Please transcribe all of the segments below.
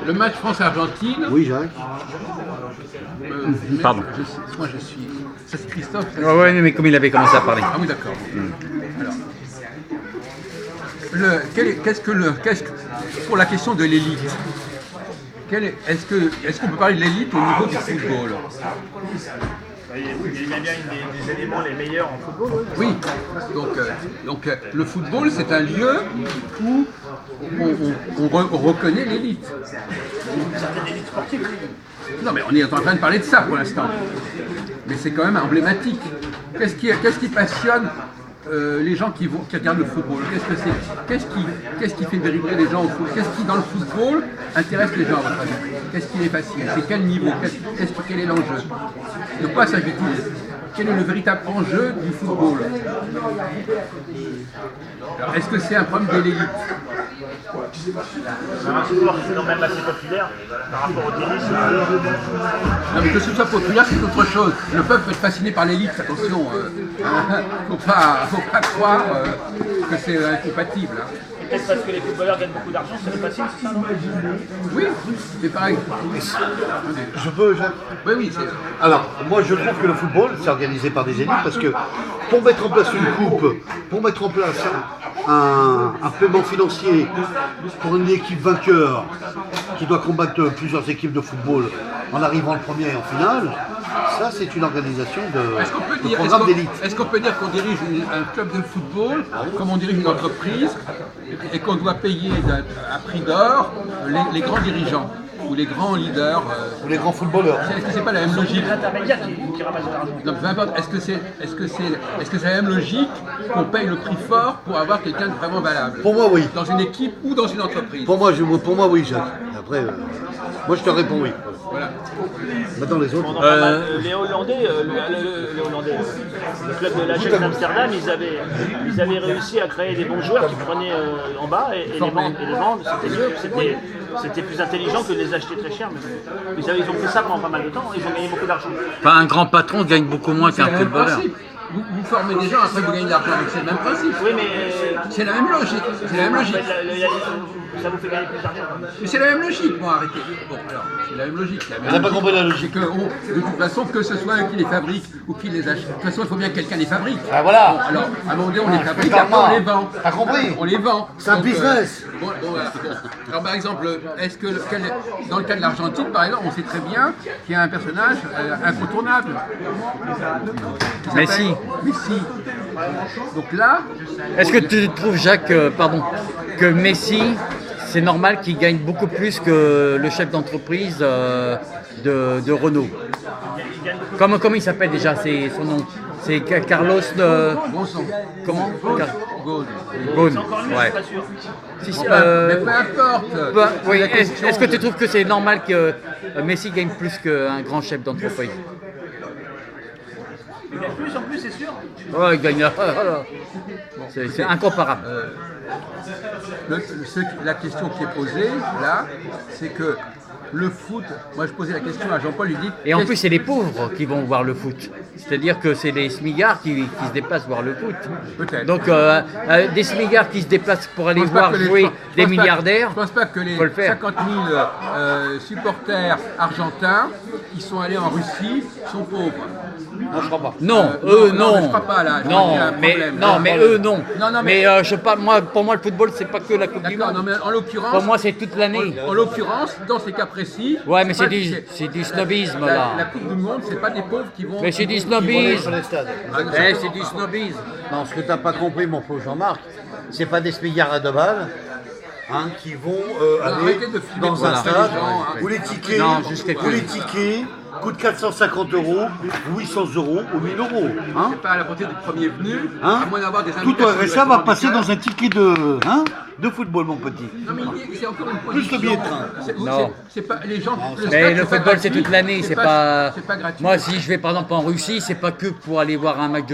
Le match France-Argentine. Oui, Jacques. Pardon. Moi, je suis. Ça, c'est Christophe. Ouais, mais comme il avait commencé à parler. Ah oui, d'accord. Alors, pour la question de l'élite, est-ce qu'on peut parler de l'élite au niveau du football? Il y a bien des éléments les meilleurs en football. Oui. Donc, le football, c'est un lieu où on reconnaît l'élite. Certaines élites sportives. Non, mais on est en train de parler de ça pour l'instant. Mais c'est quand même emblématique. Qu'est-ce qui passionne les gens qui regardent le football? Qu'est-ce qui fait vibrer les gens au foot? Qu'est-ce qui, dans le football, intéresse les gens à votre avis? Qu'est-ce qui les fascine? C'est quel niveau? Quel est l'enjeu? De quoi s'agit-il? Quel est le véritable enjeu du football? Alors, est-ce que c'est un problème de l'élite? C'est un sport qui est quand même assez populaire par rapport au tennis. Non, mais que ce soit populaire, c'est autre chose. Le peuple peut être fasciné par l'élite, attention. Faut pas croire que c'est incompatible. Hein. Peut-être parce que les footballeurs gagnent beaucoup d'argent, ça les fascine, c'est ça, non? Oui, c'est pareil. Je peux, Jacques? Oui, Alors, moi je trouve que le football, c'est organisé par des élites parce que pour mettre en place une coupe, pour mettre en place un paiement financier pour une équipe vainqueur qui doit combattre plusieurs équipes de football en arrivant le premier en finale, ça c'est une organisation de programme d'élite. Est-ce qu'on peut dire qu'on dirige un club de football comme on dirige une entreprise et qu'on doit payer à prix d'or les grands dirigeants ou les grands leaders Ou les grands footballeurs. Est-ce que c'est pas la même logique? Les intermédiaires qui ramassent de l'argent. Non, peu importe. Est-ce que c'est la même logique qu'on paye le prix fort pour avoir quelqu'un de vraiment valable? Pour moi, oui. Dans une équipe ou dans une entreprise? Pour moi, oui, Jacques. Après, moi je te réponds oui. Voilà. Maintenant les autres. Les Hollandais, le club de l'Ajax d'Amsterdam, ils avaient réussi à créer des bons joueurs qui prenaient en bas et les vendre, c'était mieux, c'était plus intelligent que de les acheter très cher. Mais ils ont fait ça pendant pas mal de temps, ils ont gagné beaucoup d'argent. Enfin, un grand patron gagne beaucoup moins qu'un footballeur. Vous formez des gens, après vous gagnez de l'argent, c'est le même principe. Oui, mais C'est la même logique. C'est la même logique. ça vous fait gagner plus d'argent. Mais c'est la même logique, moi, arrêtez. Bon, alors, c'est la même logique. On n'a pas compris la logique. C'est que, de toute façon, que ce soit eux qui les fabriquent ou qui les achètent, de toute façon, il faut bien que quelqu'un les fabrique. Ah voilà. Bon, alors, à un moment donné, on les fabrique, après on les vend. T'as compris? On les vend. C'est un Donc, business. Voilà. Alors, par exemple, est-ce que dans le cas de l'Argentine, par exemple, on sait très bien qu'il y a un personnage incontournable. Messi. Messi. Donc là, Est-ce que tu trouves, Jacques, que Messi, c'est normal qu'il gagne beaucoup plus que le chef d'entreprise de Renault? Comment il s'appelle déjà? C'est son nom? C'est Carlos de... bon sang. Comment? Gaulle. Ghosn, Encore mieux, ouais. je suis pas sûr. Si, Mais peu importe. oui, C'est la question est-ce que tu de- trouves que c'est normal que Messi gagne plus qu'un grand chef d'entreprise? Il gagne plus en plus, c'est sûr. Ouais, il gagne. C'est incomparable. La question qui est posée, là, c'est que le foot, moi je posais la question à Jean-Paul, il dit... Et en qu'est-ce- plus, c'est les pauvres qui vont voir le foot. C'est-à-dire que c'est les smigards qui se déplacent voir le foot. Peut-être. Donc, des smigards qui se déplacent pour aller Je pense pas voir que les- jouer je des pense pas- milliardaires. Je pense pas que les faut le faire. 50 000 supporters argentins qui sont allés en Russie sont pauvres. Non, je crois pas. Non, non, eux non, non. je crois pas, là. Je crois Non, qu'il y a un mais problème. non, mais eux non. Non, non, mais je parle, pour moi, le football, c'est pas que la Coupe du D'accord, non Monde. mais en l'occurrence... Pour moi, c'est toute l'année. En l'occurrence, dans ces cas précis... Ouais, mais c'est pas- du snobisme la là. Coupe du Monde, c'est pas des pauvres qui vont... Mais c'est du Ils vont aller snobisme. sur les stades. C'est du snobisme. Non, ce que t'as pas compris, mon pauvre Jean-Marc, c'est pas des smigards à 2 balles qui vont aller arrêtez de filmer dans pour un la stade religion, hein. où les tickets, Non, juste quelques- coûtent 450 €, 800 € ou 1000 €. Hein C'est pas à la portée du premier venu, Hein à moins d'avoir des Tout invitations du RSA va restaurant passer local. dans un ticket de football, mon petit. Non mais c'est encore une Plus position. le billet de train. Non. C'est pas les gens. Mais le football, c'est toute l'année, c'est pas. C'est pas gratuit. Moi, si je vais par exemple en Russie, c'est pas que pour aller voir un match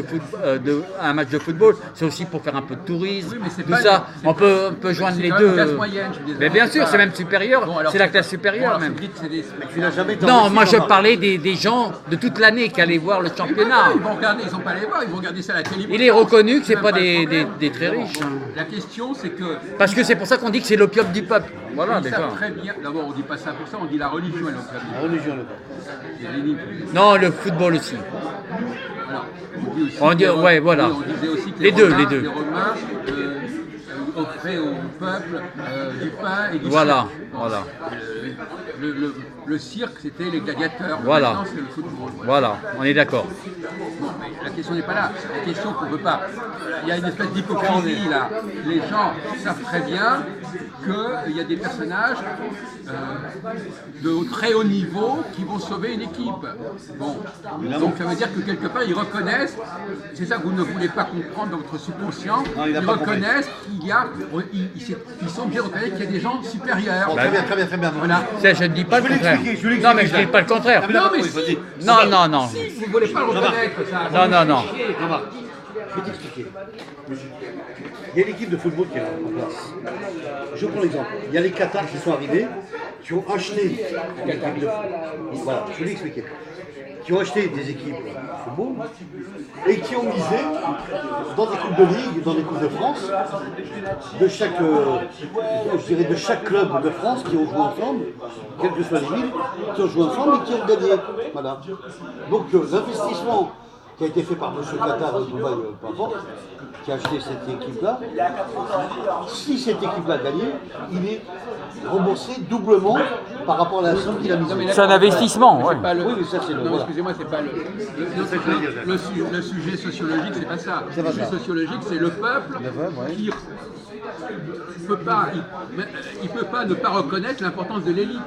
de football, c'est aussi pour faire un peu de tourisme, Oui, mais c'est tout pas- ça. c'est- On peut joindre c'est les quand même deux. classe moyenne, je suis désolé. Mais bien C'est sûr, pas- c'est même supérieur. Bon, alors, C'est la classe supérieure alors, même. c'est des- Tu n'as jamais été en Non, Russie, moi je Jean-Marc. parlais des gens de toute l'année qui allaient voir le championnat. Ils vont regarder, ils sont pas allés voir, ils vont regarder ça à la télévision. Il est reconnu que c'est pas des des très riches. La question, c'est que Parce que c'est pour ça qu'on dit que c'est l'opium du peuple. Voilà, ils déjà. savent très bien. D'abord, on dit pas ça pour ça, on dit la religion est l'opium. La religion, le C'est Lénine. Non, le football aussi. Voilà. On dit aussi On dit- que ouais, voilà. on disait aussi que Les deux. Les Romains offraient au peuple du pain et du Voilà, cirque. voilà. Le cirque, c'était les gladiateurs. Voilà. Maintenant, c'est le football. Voilà, on est d'accord. Bon, mais la question n'est pas là. La question qu'on ne veut pas. Il y a une espèce d'hypocrisie là. Les gens savent très bien qu'il y a des personnages de très haut niveau qui vont sauver une équipe. Bon. Donc ça veut dire que quelque part ils reconnaissent, c'est ça que vous ne voulez pas comprendre dans votre subconscient, Non, il n'a ils pas reconnaissent qu'il y a, ils sont obligés de reconnaître qu'il y a des gens supérieurs. Très bien, très bien, très bien. Voilà. Ça, je ne dis pas Je le vais contraire. l'expliquer, je vais Non, mais je l'expliquer, ne dis pas le contraire. Ah, mais Non d'accord, mais oui, vas-y. si, Non, non, non. si, vous ne voulez pas le reconnaître ça. Non, non, non. Jean-Marc, je vais t'expliquer. Il y a l'équipe de football qui est en place. Je prends l'exemple. Il y a les Qatars qui sont arrivés, qui ont acheté l'équipe de football. Voilà, je vais l'expliquer. Qui ont acheté des équipes de football et qui ont misé dans des coupes de ligue, dans des coupes de France, de chaque, je dirais de chaque club de France qui ont joué ensemble, quelles que soient les villes, qui ont joué ensemble et qui ont gagné. Voilà. Donc l'investissement qui a été fait par M. Qatar de Dubaï, peu importe, qui a acheté cette équipe-là, si cette équipe-là a gagné, il est remboursé doublement par rapport à la somme qu'il a mise. C'est un investissement, ouais. C'est pas le- Oui, mais ça, c'est le- Non, voilà. excusez-moi, c'est pas le sujet sociologique, c'est pas ça. C'est Le pas sujet ça. sociologique, c'est le peuple qui il peut pas ne pas reconnaître l'importance de l'élite.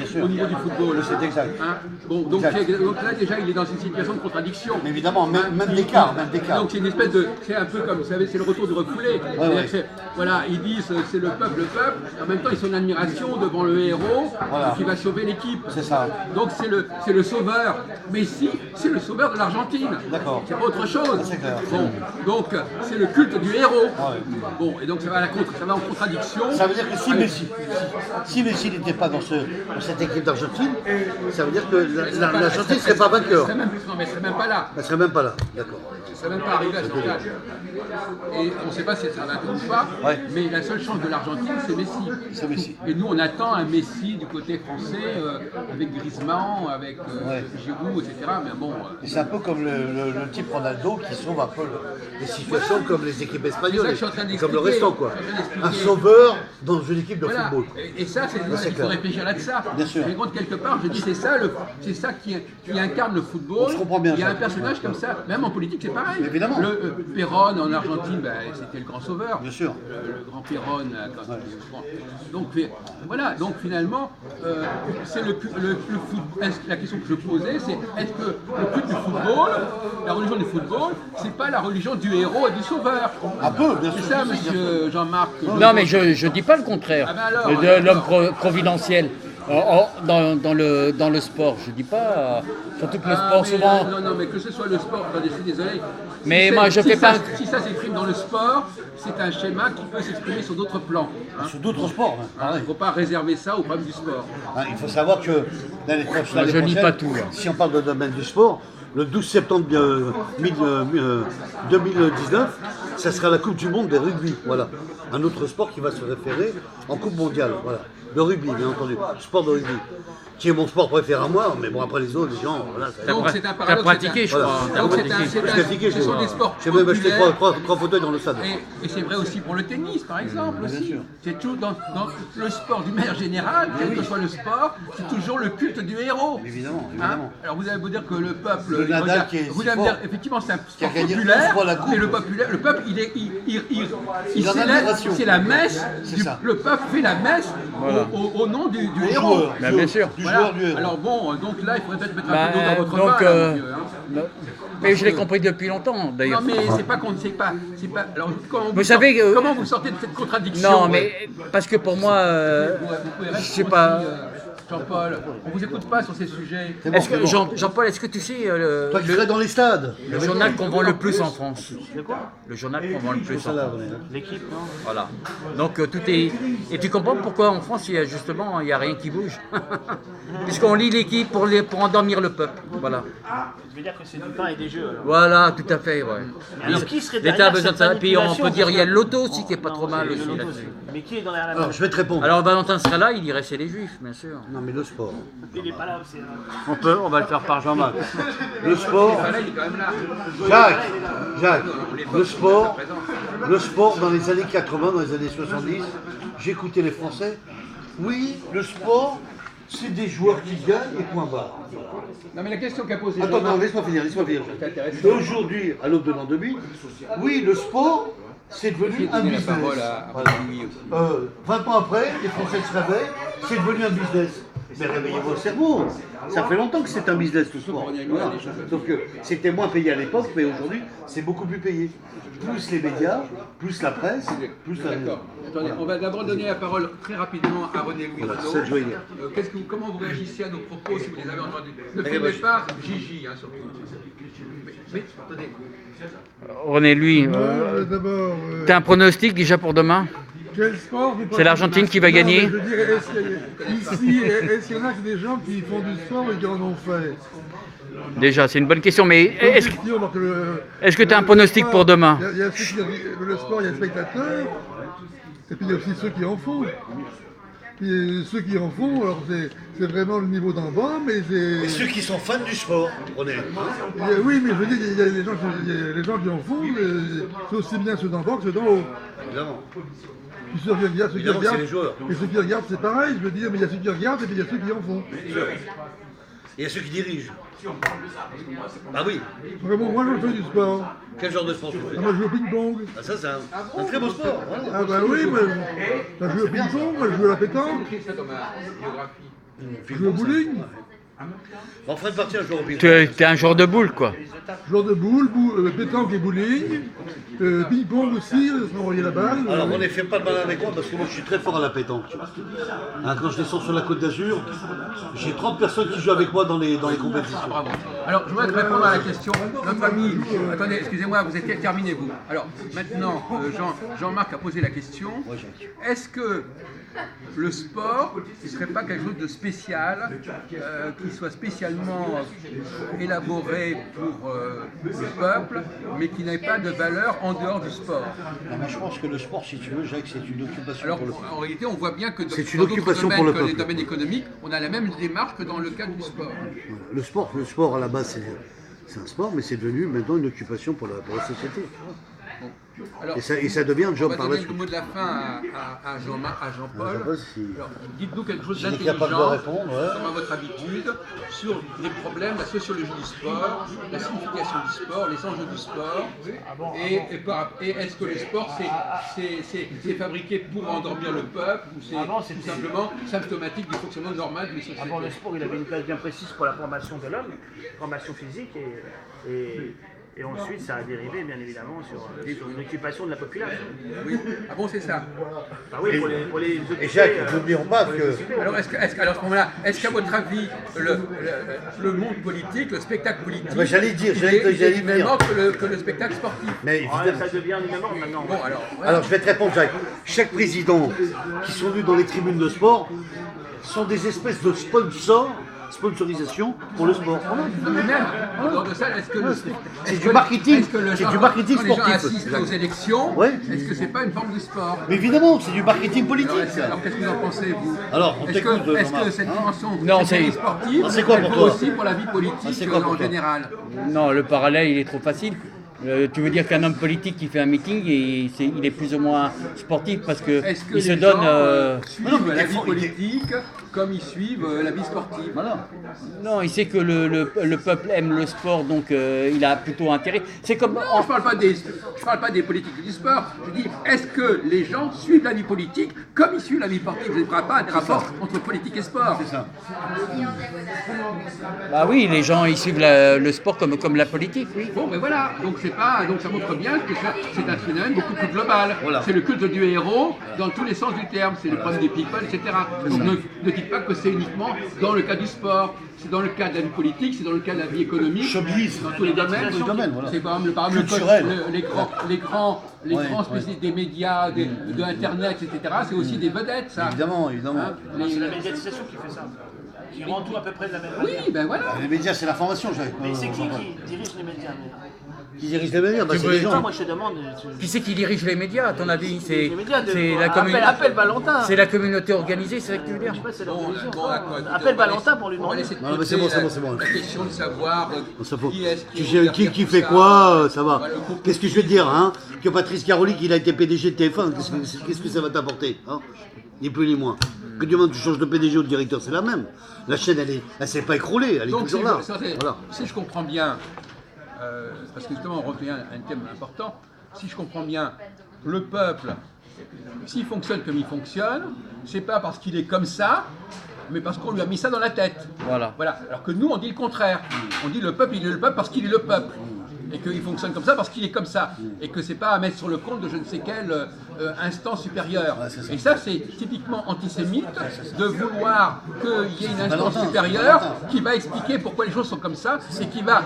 sûr. Au niveau du football. C'est exact. Hein, bon, donc, Exact. donc là déjà il est dans une situation de contradiction. Mais évidemment, même d'écart, même d'écart. Donc c'est une espèce de, c'est un peu comme, vous savez, c'est le retour du refoulé. C'est-à-dire que voilà, ils disent c'est le peuple, en même temps ils sont en admiration devant le héros Voilà. qui va sauver l'équipe. C'est ça. Donc c'est le sauveur. Messi, c'est le sauveur de l'Argentine. D'accord. C'est pas autre chose. C'est clair. Bon, donc c'est le culte du héros. Ah ouais. Bon, et donc ça va en contradiction. Ça veut dire que si avec- Messi n'était pas dans cette équipe d'Argentine, ça veut dire que l'Argentine ne elle serait pas vainqueur. Non, mais elle serait même pas là. Elle ne serait même pas là. D'accord. Elle ne serait même pas arrivée à ce stade. Et on ne sait pas si elle sera vainqueur ou pas, Ouais. mais la seule chance de l'Argentine, c'est Messi. C'est Messi. Et nous, on attend un Messi du côté français, avec Griezmann, avec Ouais. Giroud, etc. Mais bon, Et c'est un peu comme le type Ronaldo qui sauve un peu les situations comme les équipes espagnoles, C'est ça que je suis en train et comme le d'expliquer. restant quoi. Je suis en train d'expliquer. Un sauveur dans une équipe de voilà. football. Et ça, c'est c'est il faut clair. réfléchir là-dessus. Bien sûr. Mais compte quelque part, je dis c'est ça qui incarne le football. On se comprend bien, Il y a ça. un personnage comme ça, même en politique, c'est pareil. Évidemment. Perón en Argentine, ben, c'était le grand sauveur. Bien sûr. Le grand Perón. Quand bon. Donc voilà. Donc finalement, c'est le foot. La question que je posais, c'est est-ce que le culte du football, la religion du football, c'est pas la religion du héros et du sauveur? Un peu, bien sûr. C'est ça, monsieur Jean-Marc. Non, mais je ne dis pas le contraire Ah ben alors, de l'homme providentiel. Dans le sport, je dis pas, surtout que le sport mais, souvent. non, mais que ce soit le sport, attendez, je suis désolé. Mais Si moi, je fais ça- pas- Si ça s'exprime dans le sport, c'est un schéma qui peut s'exprimer sur d'autres plans. Hein. Sur d'autres sports, hein, Il pareil. ne faut pas réserver ça au problème du sport. Hein, il faut savoir que l'année prochaine, je lis pas tout, là. si on parle de domaine du sport, le 12 septembre 2019, ça sera la Coupe du Monde des rugby. Voilà. Un autre sport qui va se référer en Coupe mondiale. Voilà. Le rugby, bien entendu. Sport de rugby. Qui est mon sport préféré à moi, mais bon, après les autres, les gens, voilà. ça- Donc c'est un T'as paradoxe. pratiqué, je Voilà. crois. Donc T'as c'est pratiqué. Je l'ai pratiqué, ce sont des sports j'ai même acheté populaires. trois fauteuils dans le stade. Et c'est vrai aussi pour le tennis, par exemple. Bien Aussi. sûr. C'est toujours dans le sport d'une manière générale, quel que soit le sport, c'est toujours le culte du héros. Évidemment, Hein évidemment. Alors vous allez vous dire que le peuple, Le Nadal regarde, qui est vous si allez me fort, dire effectivement c'est un qui a sport gagné 11 populaire, fois la coupe. mais le peuple il Il en a célèbre, l'admiration. c'est la messe, C'est ça. le peuple fait la messe au nom du Du héros. joueur, Bah, bien sûr. Du Voilà. joueur du héros. Alors bon, donc là il faudrait peut-être mettre un Bah, peu d'eau dans votre donc, vin, là, mon vieux, hein. mais je l'ai compris depuis longtemps, d'ailleurs. Non mais c'est pas qu'on ne sait pas, c'est pas. Alors comment Vous savez, comment vous sortez de cette contradiction? Non, mais parce que pour moi, Vous pouvez je répondre sais pas. aussi, Jean-Paul, on vous écoute pas sur ces sujets. Est-ce que, Jean-Paul, est-ce que tu sais Toi qui serais dans les stades. le journal qu'on vend le plus en France? De quoi? Le journal qu'on vend le plus en Ça, là, France. L'équipe, non? Voilà. Donc tout est. Et tu comprends pourquoi en France, il y a justement, il n'y a rien qui bouge. Puisqu'on lit l'équipe pour endormir le peuple. Voilà. Je veux dire que c'est du pain et des jeux. Alors. Voilà, tout à fait. Ouais. Alors, qui serait L'État a derrière besoin de cette ça. Et puis on peut manipulation dire il y a le loto aussi qui est pas Non, trop mal c'est aussi le loto, là-dessus. Mais qui est dans derrière la Alors, je vais te répondre. Alors Valentin sera là, il dirait c'est les juifs, bien sûr. Non, mais le sport. Il est pas là aussi. On va le faire par Jean-Marc. Le sport. Là, il est quand même là. Jacques, le sport dans les années 80, dans les années 70, j'écoutais les Français. Oui, le sport, c'est des joueurs qui gagnent et point barre. Non, mais la question qu'a posée Attends, Jean-Marc, laisse-moi finir. c'est intéressant. Et aujourd'hui, à l'aube de l'an 2000, oui, le sport, c'est devenu un Donner la business. parole à Voilà. Louis aussi. 20 ans après, les Français se réveillent, c'est devenu un business. Mais réveillez vos cerveaux. Ça fait longtemps que c'est un business tout sport. Voilà. Sauf que c'était moins payé à l'époque, mais aujourd'hui, c'est beaucoup plus payé. Plus les médias, plus la presse, plus la... D'accord. Attendez, on va d'abord donner la parole très rapidement à René Louis Voilà, Renaud. c'est ça que je voulais dire. Comment vous réagissez à nos propos si vous les avez entendus? Ne Allez, filmez vas-y. pas Gigi, surtout. Oui, attendez. René, lui, D'abord, t'as un pronostic déjà pour demain? quel sport C'est l'Argentine qui va gagner? Je dirais, est-ce qu'il y en a que des gens qui font du sport et qui en ont fait? Déjà, c'est une bonne question, mais est-ce que tu as un pronostic pour demain? Il y a ceux qui, le sport, il y a les spectateurs, et puis il y a aussi ceux qui en font. Puis ceux qui en font, alors c'est vraiment le niveau d'en bas, mais Et c'est... ceux qui sont fans du sport, honnêtement. Oui, mais je veux dire, il y a les gens qui en font, c'est aussi bien ceux d'en bas que ceux d'en haut. Évidemment. Puis ceux qui regardent, Évidemment que c'est les joueurs. et ceux qui regardent, c'est pareil, je veux dire, mais il y a ceux qui regardent et puis il y a ceux qui en font. Et il y a ceux qui dirigent. Ah oui. Vraiment, moi je fais du sport. Quel genre de sport tu fais? Ah, moi je joue au ping-pong. Ah, ça, c'est un très beau sport. Voilà. Ah bah oui, moi je joue au ping-pong, moi je joue à la pétanque, Écris ça dans ma biographie. je joue au bowling, On ferait partie un jour au ping-pong. Tu es un joueur de boule, quoi. joueur de boule, pétanque et bowling, ping-pong aussi, sans envoyer la balle. Alors, on ne fait pas de malin avec moi parce que moi je suis très fort à la pétanque. Hein, quand je descends sur la Côte d'Azur, j'ai 30 personnes qui jouent avec moi dans les compétitions. Bravo. Alors, je voudrais te répondre à la question. Notre ami, attendez, excusez-moi, vous êtes terminé, vous. Alors, maintenant, Jean-Marc a posé la question. Est-ce que le sport, ce ne serait pas quelque chose de spécial, qui soit spécialement élaboré pour le peuple, mais qui n'ait pas de valeur en dehors du sport? Non, moi, je pense que le sport, si tu veux, Jacques, c'est une occupation Alors, pour le peuple. en réalité, on voit bien que C'est une dans d'autres occupation domaines pour le que les peuple. domaines économiques, on a la même démarche que dans le cadre du sport. Le sport à la base, c'est un sport, mais c'est devenu maintenant une occupation pour la société. Alors, Et ça devient un on job va par la donner le suite. mot de la fin à Jean-Paul. Jean-Paul, si- Alors, dites-nous quelque chose Je suis capable de d'intelligent, répondre, ouais. comme à votre habitude, sur les problèmes, la sociologie du sport, la signification du sport, les enjeux du sport, et est-ce que le sport c'est fabriqué pour endormir le peuple, ou c'est Avant, tout c'était- simplement symptomatique du fonctionnement normal d'une société? Avant le sport, il avait une place bien précise pour la formation de l'homme, formation physique, et ensuite ça a dérivé bien évidemment sur une occupation de la population. Oui. Ah bon, c'est ça. Ah oui, pour les Et occuper, Jacques, n'oublions pas que Alors, alors, à ce moment-là, est-ce qu'à votre avis, le monde politique, le spectacle politique, bah, j'allais dire, il j'allais est y venir. différent que le spectacle sportif? Mais ah, évidemment. ça devient du même ordre maintenant. Bon, alors, voilà. Alors je vais te répondre, Jacques. Chaque président qui sont venus dans les tribunes de sport sont des espèces de sponsorisation pour le sport. Non, mais même, en dehors de ça, est-ce que C'est du marketing. est-ce que le C'est genre, du marketing quand les gens sportif. assistent aux élections, Ouais. est-ce que c'est pas une forme de sport? Mais évidemment, c'est du marketing politique. Alors, qu'est-ce que vous en pensez, vous? Alors, on Est-ce t'écoute, que, est-ce que Jean-Marc. cette dimension Non, cette c'est- vie sportive, Ah, c'est quoi elle pour vaut toi aussi pour la vie politique Ah, c'est quoi pour en toi général? Non, le parallèle, il est trop facile. Tu veux dire qu'un homme politique qui fait un meeting, il est plus ou moins sportif parce Est-ce que qu'il se les donne. gens suivent non, mais la ils vie font- politique comme ils suivent la vie sportive? Voilà. Non, il sait que le peuple aime le sport, donc il a plutôt intérêt. C'est comme. Non, je parle pas des politiques du sport. Je dis, est-ce que les gens suivent la vie politique comme ils suivent la vie sportive? Vous ne parlez pas de rapport entre politique et sport. C'est ça. Bah oui, les gens ils suivent le sport comme la politique, oui. Bon, ben voilà. Donc c'est pas, donc ça montre bien que c'est un phénomène beaucoup plus global. Voilà. C'est le culte du héros dans tous les sens du terme. C'est le problème des people, etc. Donc ne dites pas que c'est uniquement dans le cas du sport. C'est dans le cas de la vie politique, c'est dans le cas de la vie économique, Showbiz. dans tous les domaines. Voilà. C'est par exemple Culturel. les grands spécialistes des médias, de Internet, etc. C'est aussi des vedettes, ça. Évidemment. Hein, C'est la médiatisation qui fait ça. Qui rend tout à peu près de la même manière. Oui, ben voilà. Les médias, c'est l'information. Mais c'est qui dirige les médias? Qui dirige les médias? C'est les gens. Moi je te demande. Qui c'est qui dirige les médias, à ton avis? C'est Les médias la communauté. Appelle Valentin. C'est la communauté organisée, c'est ça que tu veux dire? Je sais pas, c'est Bon, l'organisation. bon, d'accord, écoutez, Appelle on va Valentin laisser- pour lui on va demander. laisser de Non, mais côté c'est bon, c'est bon. La question de savoir Ça faut- qui est-ce Qui fait quoi, ça va. Qu'est-ce que je vais te dire, hein? Que Patrice Caroli, qu'il a été PDG de TF1, qu'est-ce que ça va t'apporter, hein? Ni plus ni moins. Que du moment que tu changes de PDG ou de directeur, c'est la même. La chaîne, elle s'est pas écroulée, elle est Donc, toujours là. Voilà. si je comprends bien, parce que justement on revient à un thème important, si je comprends bien, le peuple, s'il fonctionne comme il fonctionne, c'est pas parce qu'il est comme ça, mais parce qu'on lui a mis ça dans la tête. Voilà. Alors que nous, on dit le contraire. On dit le peuple, il est le peuple parce qu'il est le peuple. Et qu'il fonctionne comme ça parce qu'il est comme ça. Et que c'est pas à mettre sur le compte de je ne sais quel instance supérieure. Et ça, c'est typiquement antisémite de vouloir qu'il y ait une instance Valentin, supérieure Valentin. qui va expliquer pourquoi les choses sont comme ça et qui va.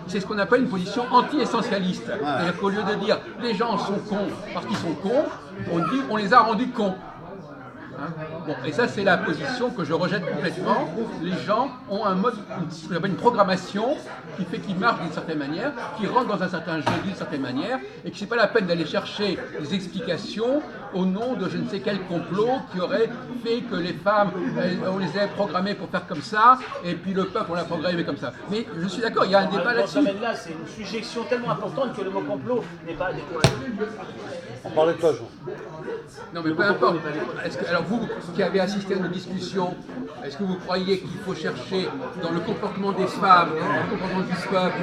C'est ce qu'on appelle une position anti-essentialiste. C'est-à-dire qu'au lieu de dire les gens sont cons parce qu'ils sont cons, on dit on les a rendus cons. Hein? Bon, et ça, c'est la position que je rejette complètement. Les gens ont un mode, ce qu'on appelle une programmation qui fait qu'ils marchent d'une certaine manière, qui rentrent dans un certain jeu d'une certaine manière, et que c'est pas la peine d'aller chercher des explications au nom de je ne sais quel complot qui aurait fait que les femmes, on les a programmées pour faire comme ça, et puis le peuple, on l'a programmé comme ça. Mais je suis d'accord, il y a un débat Dans ce là-dessus. domaine-là, c'est une suggestion tellement importante que le mot complot n'est pas adéquat. On parlait de toi, Jean. Non mais peu importe. Alors vous qui avez assisté à nos discussions, est-ce que vous croyez qu'il faut chercher dans le comportement des femmes, dans le comportement du peuple,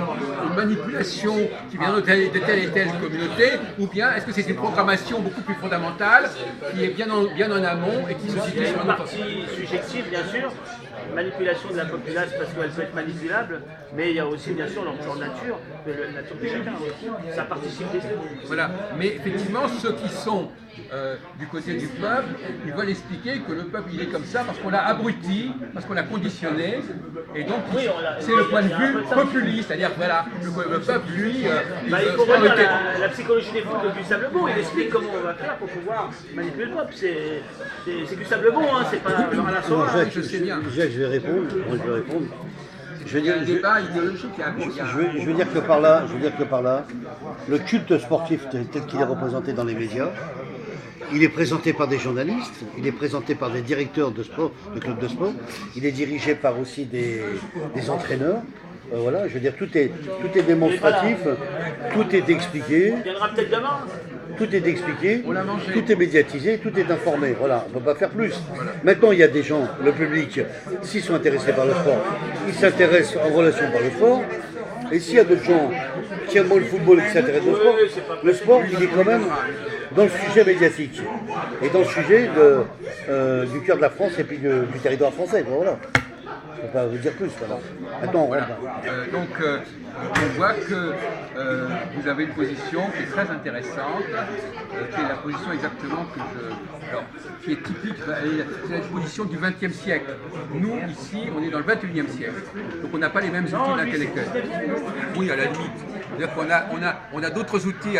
une manipulation qui vient de telle et telle communauté, ou bien est-ce que c'est une programmation beaucoup plus fondamentale qui est bien en amont et qui se situe Il y a sur une notre... partie subjective, bien sûr, manipulation de la populace parce qu'elle peut être manipulable, mais il y a aussi, bien sûr, leur nature, la nature de chacun. Ça participe des deux. Voilà, mais effectivement, ceux qui sont du côté du peuple, ils veulent expliquer que le peuple il est comme ça parce qu'on l'a abruti, parce qu'on l'a conditionné, et donc Oui, c'est le point de il y a un vue peu de ça. populiste, c'est-à-dire voilà, le peuple, lui, Il faut relire la psychologie des fous de Gustave Le Bon, il explique comment on va faire pour pouvoir manipuler le peuple. C'est Gustave Le Bon, hein, c'est pas Alain Soral. Jacques, je sais bien. Jacques, je vais répondre. Moi, je vais répondre. Je vais Il y a dire, un débat idéologique, il y a- je veux dire que par là, le culte sportif tel qu'il est représenté dans les médias, il est présenté par des journalistes, il est présenté par des directeurs de sport, de clubs de sport, il est dirigé par aussi des entraîneurs. Voilà, je veux dire, tout est démonstratif, tout est expliqué, Il viendra peut-être demain. tout est expliqué, On l'a mangé. tout est médiatisé, tout est informé. Voilà, on ne peut pas faire plus. Maintenant, il y a des gens, le public, s'ils sont intéressés par le sport, ils s'intéressent en relation par le sport. Et s'il y a d'autres gens qui aiment moins le football et qui s'intéressent au sport, le sport, il est quand même dans le sujet médiatique et dans le sujet du cœur de la France et puis du territoire français. Voilà. Je ne peux pas vous dire plus. Voilà. Maintenant, on rentre. Donc, on voit que vous avez une position qui est très intéressante, qui est la position exactement qui est typique, c'est la position du XXe siècle. Nous, ici, on est dans le XXIe siècle, donc on n'a pas les mêmes outils d'intellectuels. Oui, à la limite. C'est-à-dire qu'on a d'autres outils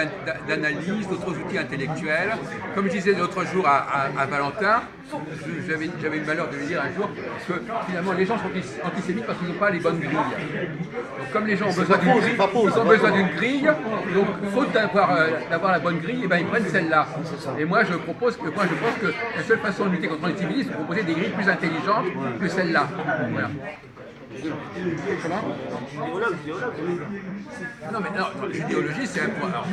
d'analyse, d'autres outils intellectuels. Comme je disais l'autre jour à Valentin, j'avais le malheur de lui dire un jour que finalement les gens sont antisémites parce qu'ils n'ont pas les bonnes grilles. Donc comme les gens ont besoin d'une grille, ils ont besoin d'une grille, donc faute d'avoir la bonne grille, et ben ils prennent celle-là. Et moi je pense que la seule façon de lutter contre l'antisémitisme, c'est de proposer des grilles plus intelligentes que celle-là. Voilà. Comment ? Non, mais non, l'idéologie, c'est un point. Alors,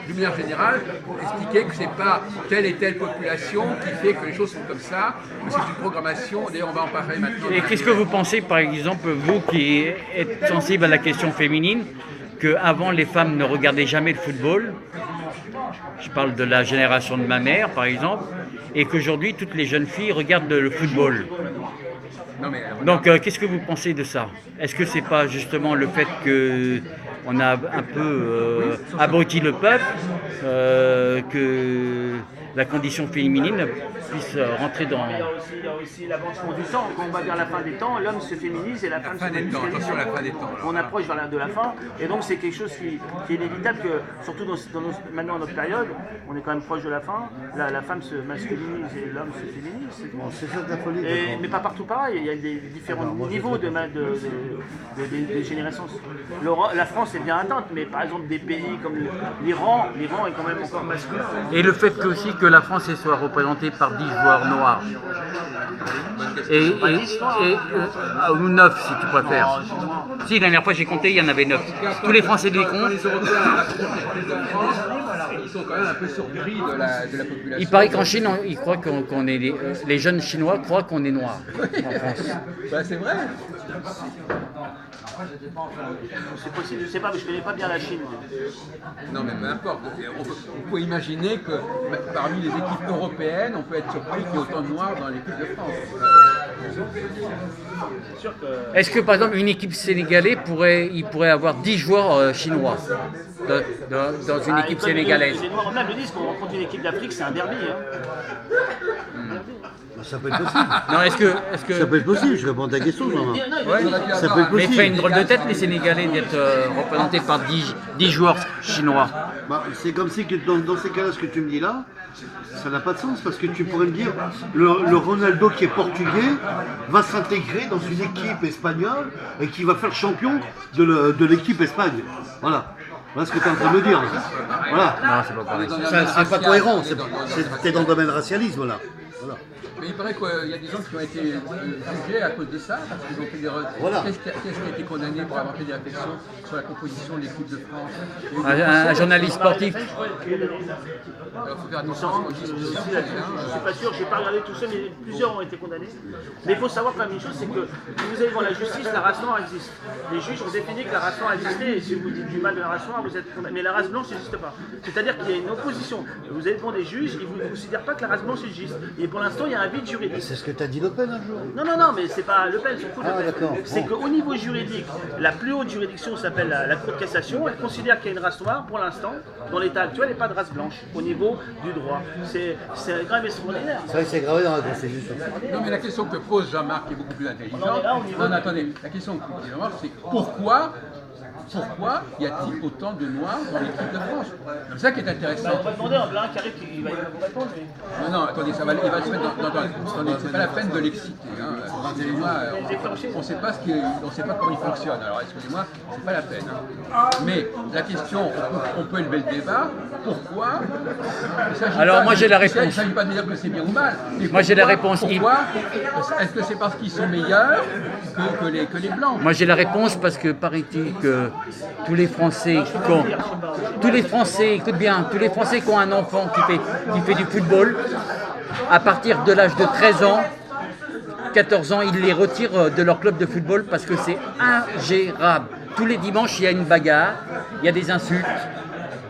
d'une manière générale, expliquer que c'est pas telle et telle population qui fait que les choses sont comme ça, que c'est une programmation. D'ailleurs, on va en parler maintenant. Et qu'est-ce que vous pensez, par exemple, vous qui êtes sensible à la question féminine, qu'avant les femmes ne regardaient jamais le football, je parle de la génération de ma mère, par exemple, et qu'aujourd'hui, toutes les jeunes filles regardent le football. Non, mais, Donc, qu'est-ce que vous pensez de ça? Est-ce que c'est pas justement le fait que on a un peu abruti le peuple, que la condition féminine puisse rentrer dans... Il y a aussi l'avancement du temps. Quand on va vers la fin des temps, l'homme se féminise et la femme se masculinise. Attention à la fin des temps. On approche de la fin, et donc c'est quelque chose qui est inévitable, que, surtout maintenant dans notre période, on est quand même proche de la fin, la femme se masculinise et l'homme se féminise. Bon, c'est ça la folie. Mais pas partout pareil, il y a des différents niveaux de génération. La France est bien atteinte, mais par exemple des pays comme l'Iran est quand même encore masculin. Et le fait aussi que la France soit représentée par 10 joueurs noirs. Ou 9 si tu préfères. Si, la dernière fois j'ai compté, il y en avait 9. Tous les Français du compte. Les Européens, ils sont quand même un peu surpris de la population. Il paraît qu'en Chine, ils croient qu'on est les jeunes Chinois croient qu'on est noirs en France. Bah, c'est vrai. C'est possible, je sais pas, mais je connais pas bien la Chine. Non, mais peu importe. On peut imaginer que parmi les équipes européennes, on peut être surpris qu'il y ait autant de noirs dans l'équipe de France. C'est sûr que... Est-ce que par exemple une équipe sénégalaise pourrait avoir 10 joueurs chinois dans une équipe sénégalaise? Les Noirs eux-mêmes le disent, quand on rencontre une équipe d'Afrique, c'est un derby. Ça peut être possible. Non, est-ce que... Ça peut être possible, je réponds à ta question, Jean-Marc. Ça peut être Mais possible. fait une drôle de tête les Sénégalais d'être représentés par 10 joueurs chinois. Bah, c'est comme si que dans ces cas-là, ce que tu me dis là, ça n'a pas de sens parce que tu pourrais me dire le Ronaldo qui est portugais va s'intégrer dans une équipe espagnole et qui va faire champion de l'équipe Espagne. Voilà. Voilà ce que tu es en train de me dire. Voilà. Non, c'est pas pareil. C'est pas cohérent. T'es dans le domaine racialisme là. Voilà. Mais il paraît qu'il y a des gens qui ont été jugés à cause de ça, parce qu'ils ont fait des Voilà. Qu'est-ce qui a été condamné pour avoir fait des réflexions sur la composition de l'équipe de France? Un journaliste sportif. Alors, il faut faire attention à ce qu'on dit sur les Je suis pas sûr, j'ai pas regardé tout ça, mais plusieurs ont été condamnés. Mais il faut savoir quand même une chose, c'est que si vous allez devant la justice, la race noire existe. Les juges ont défini que la race noire existait, et si vous dites du mal de la race noire, vous êtes condamné. Mais la race blanche n'existe pas. C'est-à-dire qu'il y a une opposition. Vous allez devant des juges, ils ne considèrent pas que la race blanche existe. Et pour l'instant, il y a un vide juridique. C'est ce que t'as dit Le Pen un jour. Non, mais c'est pas Le Pen, c'est Ah, d'accord. C'est Bon. qu'au niveau juridique, la plus haute juridiction s'appelle la Cour de cassation. Elle considère qu'il y a une race noire, pour l'instant, dans l'état actuel, et pas de race blanche, au niveau du droit. C'est quand même extraordinaire. C'est vrai que c'est gravé dans la Constitution. Non, mais la question que pose Jean-Marc est beaucoup plus intelligente. On en est là au niveau Non, attendez, la question que pose Jean-Marc, c'est pourquoi y a-t-il autant de noirs dans l'équipe de France? C'est ça qui est intéressant. On va demander à un blanc qui arrive, il va vous répondre. Mais... Non, attendez, il va se mettre attendez, c'est pas la peine de l'exciter. Hein. Excusez-moi, on ne sait pas comment il fonctionne. Alors, excusez-moi, c'est pas la peine. Hein. Mais la question, on peut élever le débat. Pourquoi? Alors, moi, j'ai la réponse. Il ne s'agit pas de dire que c'est bien ou mal. Mais Moi, j'ai la réponse. Pourquoi? Est-ce que c'est parce qu'ils sont meilleurs que les blancs? Moi j'ai la réponse parce que paraît-il que tous les Français écoute bien, tous les Français qui ont un enfant qui fait du football, à partir de l'âge de 13 ans, 14 ans, ils les retirent de leur club de football parce que c'est ingérable. Tous les dimanches, il y a une bagarre, il y a des insultes,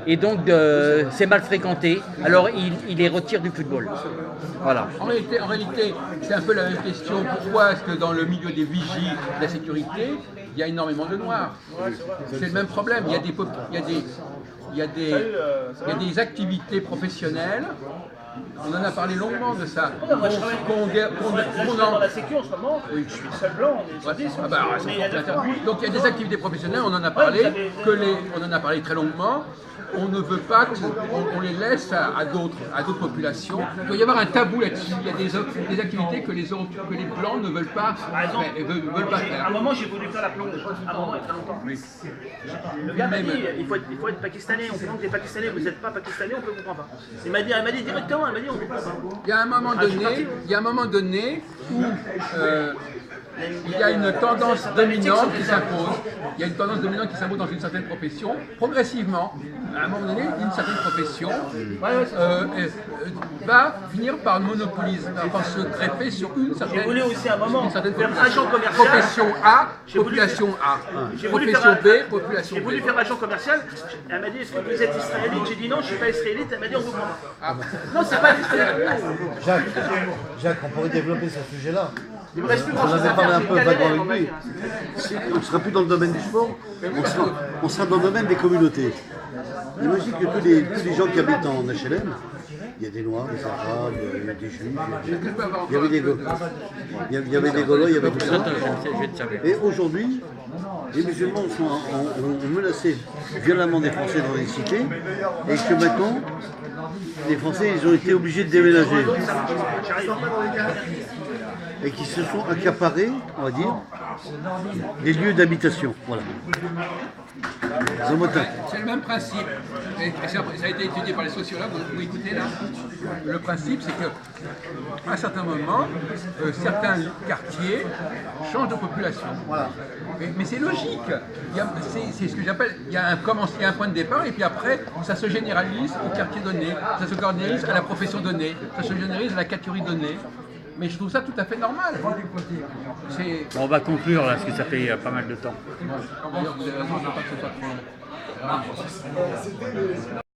et donc c'est mal fréquenté, alors ils les retirent du football. Voilà. En réalité, c'est un peu la même question. Pourquoi est-ce que dans le milieu des vigies de la sécurité, il y a énormément de noirs? C'est le même problème. Il y a des activités professionnelles. On en a parlé longuement de ça. Moi, je travaille dans la sécu en ce moment, je suis le seul blanc, on est sur 10. Ah bah, Mais il y a de- donc il y a des activités professionnelles, on en a parlé, on en a parlé très longuement. On ne veut pas qu'on les laisse à d'autres populations. Il doit y avoir un tabou là-dessus. Il y a des activités que les blancs ne veulent pas faire. À un moment, j'ai voulu faire la plonge. À un moment, il y a très longtemps. Le gars m'a dit, il faut être pakistanais. On comprend que les Pakistanais, vous n'êtes pas pakistanais, on ne comprend pas. Elle m'a dit directement, on ne comprend pas. Il y a un moment donné où il y a une tendance dominante qui s'impose. Il y a une tendance dominante qui s'impose dans une certaine profession. Progressivement, à un moment donné, une certaine profession va finir par monopoliser, par se greffer sur une certaine. J'ai voulu aussi à un moment faire agent commercial. Profession A, population A. Profession B, population J'ai voulu B. faire agent commercial. Elle m'a dit, est-ce que vous êtes israélite? J'ai dit non, je ne suis pas israélite. Elle m'a dit, on vous prend pas. Non, c'est pas israélite. Jacques, on pourrait développer ce sujet-là. Il me reste plus On grand chose n'avait à pas parlais un peu vaguement avec lui. On ne sera plus dans le domaine du sport, on sera dans le domaine des communautés. Imagine que tous les gens qui habitent en HLM, il y a des Noirs, des Arabes, il y a des Juifs, il y avait des Gaulois, il y avait tout ça. Et aujourd'hui, les musulmans ont menacé violemment des Français dans les cités, et que maintenant, les Français ils ont été obligés de déménager. Et qui se sont accaparés, on va dire, des lieux d'habitation. Voilà. C'est le même principe. Et ça a été étudié par les sociologues, vous écoutez là. Le principe, c'est qu'à un certain moment, certains quartiers changent de population. Voilà. Mais c'est logique. C'est ce que j'appelle, il y a un point de départ, et puis après, ça se généralise au quartier donné, ça se généralise à la profession donnée, ça se généralise à la catégorie donnée. Mais je trouve ça tout à fait normal. Bon, on va conclure là, parce que ça fait pas mal de temps. D'ailleurs, vous avez raison, je ne veux pas que ce soit trop long.